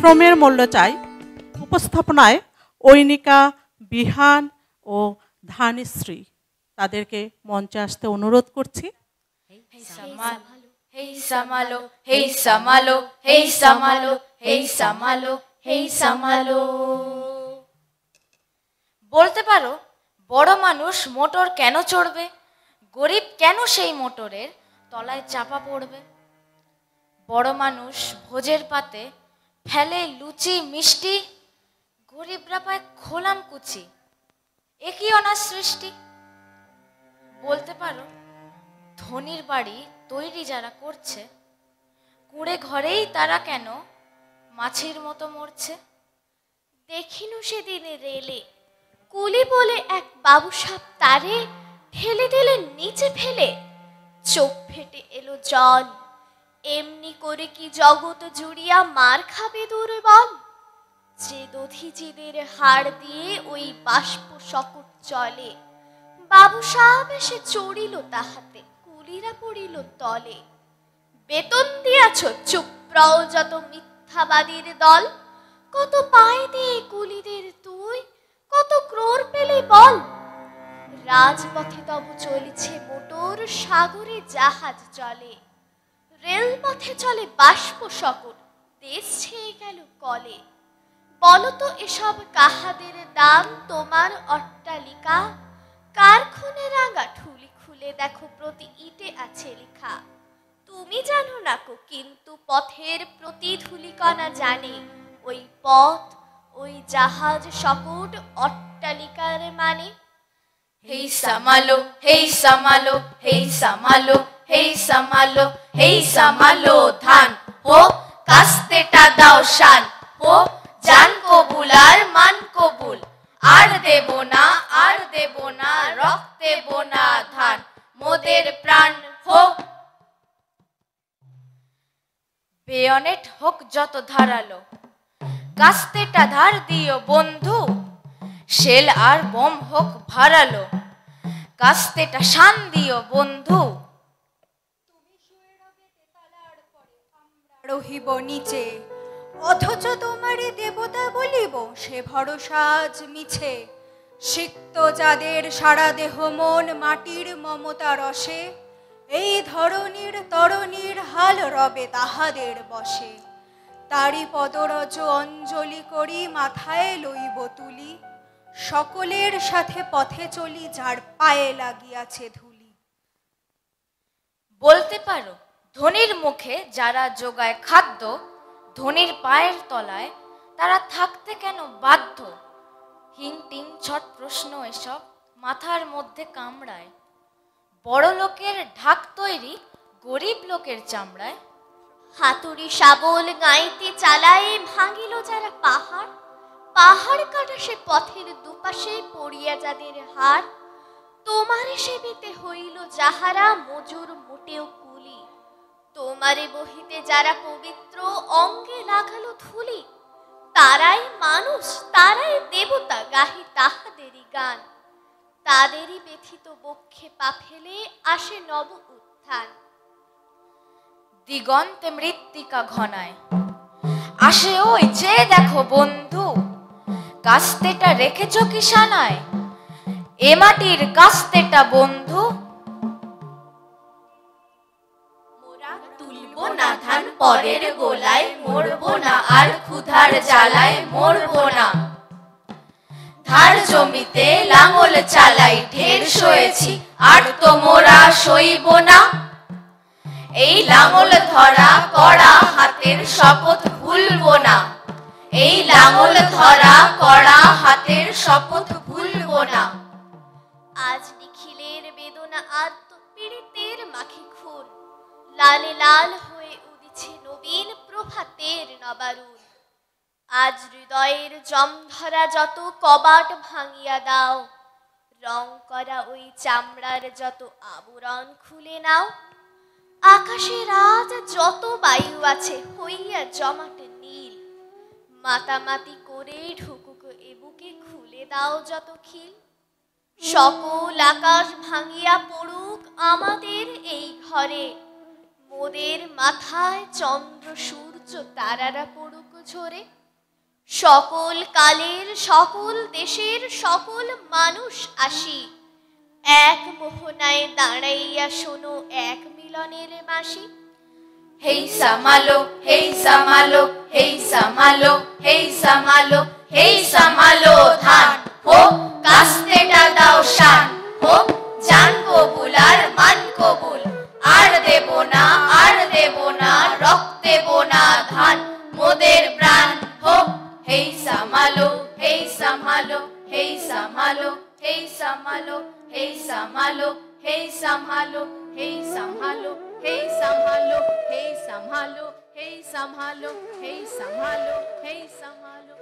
শ্রমের মূল্য চাই। উপস্থাপনায় ঐনিকা, বিহান ও ধানশ্রী তাদেরকে মঞ্চে আসতে অনুরোধ করছি। হেই সামালো, হেই সামালো, হেই সামালো, হেই সামালো, হেই সামালো। বলতে পারো বড় মানুষ মোটর কেন চড়বে, গরিব কেন সেই মোটরের তলায় চাপা পড়বে? বড় মানুষ ভোজের পাতে ফেলে লুচি মিষ্টি, গরিবরা পায় খোলাম কুচি, একই অনার সৃষ্টি। বলতে পারো ধনির বাড়ি তৈরি যারা করছে, কুঁড়ে ঘরেই তারা কেন মাছির মতো মরছে? দেখিনু সেদিনে রেলে কুলি বলে এক বাবু সাপ তারে ঠেলে ঠেলে নিচে ফেলে, চোখ ফেটে এলো জল। এমনি করে কি জগৎ জুড়িয়া মার খাবে দুর্বল? যে দধিজিদের হাড় দিয়ে ওই বাষ্প শকট চলে, বাবু সাহেব এসে চড়িল তাহাতে, কুলিরা পড়িল তলে। বেতন দিয়াছ চুপ রও যত মিথ্যাবাদীর দল, কত পায় দিয়ে কুলিদের তুই, কত ক্রোর পেলে বল। রাজপথে তবু চলেছে মোটর, সাগরে জাহাজ চলে, রেলপথে চলে বাষ্প শকট, দেশ ছেয়ে গেল কলে। বলতো এসব কাহাদের দাম, তোমার অট্টালিকা কার খুনে রাঙা ঠুলি খুলে দেখো প্রতি ইটে আছে লেখা। তুমি জানো না কো কিন্তু পথের প্রতি ধূলিকণা জানে, ওই পথ ওই জাহাজ শকট অট্টালিকার মানে। হেই সামালো, হেই সামালো, হেই সামালো, হেই সামালো, হেই সামালো। ধান হো কাস্তেটা দাও শান, হো জান কবুল আর মান কবুল, আর দেব না আর দেব না রক্ত দেব না ধান, মোদের প্রাণ হো। বেয়নেট হোক যত ধারালো, কাস্তেটা ধার দিও বন্ধু, শেল আর বোম হোক ভারালো, কাস্তেটা শান দিও বন্ধু। তুমি শুয়ে রবে তেতলার পরে, আমরা রহিব নিচে, অথচ তোমারে দেবতা বলিব সে ভরসা আজ মিছে। সিক্ত যাদের সারা দেহ মন মাটির মমতা রসে, এই ধরনীর তরণীর হাল রবে তাহাদের বসে। তারি পদরজ অঞ্জলি করি মাথায় লইব তুলি, সকলের সাথে পথে চলি যার পায়ে লাগিয়াছে ধুলি। বলতে পারো ধনির মুখে যারা যোগায় খাদ্য, ধনির পায়ের তলায় তারা থাকতে কেন বাধ্য? হিং টিং ছট প্রশ্ন এসব মাথার মধ্যে কামড়ায়, বড় লোকের ঢাক তৈরি গরিব লোকের চামড়ায়। হাতুড়ি শাবল গাইতে চালায় ভাঙিল যারা পাহাড়, পাহাড় কাটা সে পথের দুপাশে পড়িয়া যাদের হাড়। তোমারে সেবিতে হইল যাহারা মজুর মোটেও কুলি, তোমারে বহিতে যারা পবিত্র অঙ্গে লাগালো ধুলি। তারাই মানুষ তারাই দেবতা গাহি তাহাদেরই গান, তাদেরই ব্যথিত বক্ষে পা ফেলে আসে নব উত্থান। দিগন্তে মৃত্তিকা ঘনায় আসে ওই যে দেখো বন্ধু, কাস্তেটা রেখেছ কি সানায়, এ মাটির কাস্তেটা বন্ধু। মোরা তুলব না ধান পরের গোলায়, মরব না আর ক্ষুধার জ্বালায় মরব না। ধার জমিতে লাঙল চালাই ঢের সয়েছি, আর তো মোরা সইব না। এই লাঙল ধরা কড়া হাতের শপথ ভুলব না, এই লাঙল ধরা কড়া হাতের শপথ ভুলব না। আজ নিখিলের বেদনা আত্ম পীড়িতের মাখে খুন, লালে লাল হয়ে উদিছে নবীন প্রভাতের নবারুণ। আজ হৃদয়ের জমধরা যত কবাট ভাঙিয়া দাও, রং করা ওই চামড়ার যত আবরণ খুলে নাও। আকাশের আজ যত বায়ু আছে হইয়া জমাট নীল, মাতামাতি করে ঢুকুক এ বুকে খুলে দাও যত খিল। সকল আকাশ ভাঙিয়া পড়ুক আমাদের এই ঘরে, মোদের মাথায় চন্দ্র সূর্য সূর্য তারারা পড়ুক ঝরে। সকল কালের সকল দেশের সকল মানুষ আসি, এক মোহনায় দাঁড়াইয়া শোনো এক মিলনের বাঁশি। হেই সামালো, হেই সামালো, হেই সামালো, হেই সামালো, হেই সামালো ধান, হোক কাস্তেটা দাও শান, হোক জান কবুল আর মান কবুল, আর দেব না, আর দেব না, রক্ত দেব না ধান, মোদের প্রাণ হোক। হেই সামালো, হেই সামালো, হেই সামালো, হেই সামালো, হেই সামালো, হেই সামালো, হেই সামালো, হেই সামালো, হেই সামালো, হেই সামালো, হেই সামালো, হেই সামালো।